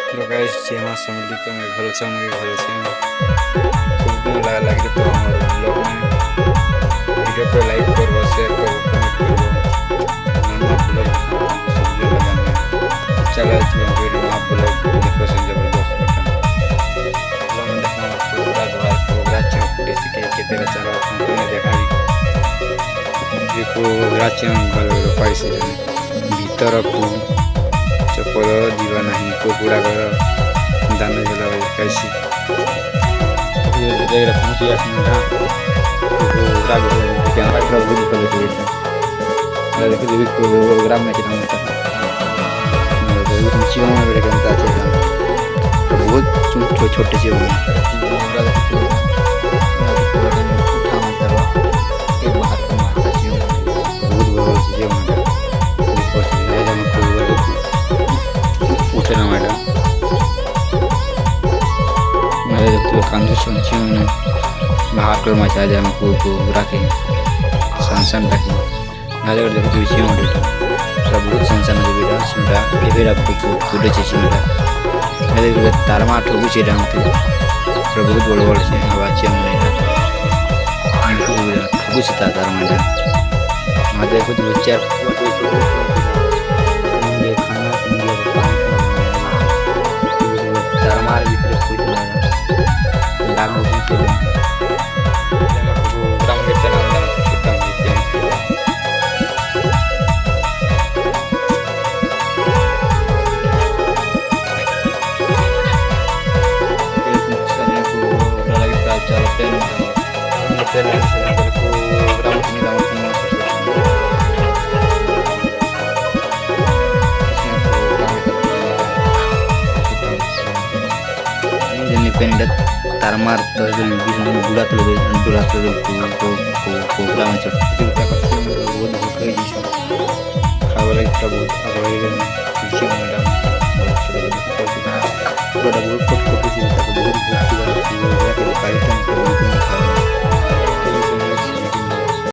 Hello guys, जय मां समली। तो मैं भलो छे, मुझे भलो छे। खूब दिन लगे तो हमारे ब्लॉग में वीडियो को लाइक करो, शेयर करो, कमेंट करो। नया ब्लॉग समझे लगा में चला वीडियो आप ब्लॉग देखो से जबरदस्त बटन ब्लॉग में देखना पूरा घर पूरा चौक देसी के केते चला हमने देखा भी पूरा जंगल पैसे भीतर को चपल जीवा नहीं कुकुड़ा घर दाना झला कैसी पहुँची कैमरा प्रोग्राम में बहुत छोटे जीव बाहर कर मचा जाए को रखे सनसन रखे नजर देखते चिमटा बहुत सनसन बेटा चिमटा एवेरा फुटे चिमटा नजर तारमा ठगु से डांगते बहुत बड़ बड़ से हवा चिमटा ठगु से तारमा माते कुछ विचार खाना तारमा भीतर कुछ लागू से तारमार तो बुढ़ा तो बुढ़ा तो प्रोग्राम बहुत खावा लगे बहुत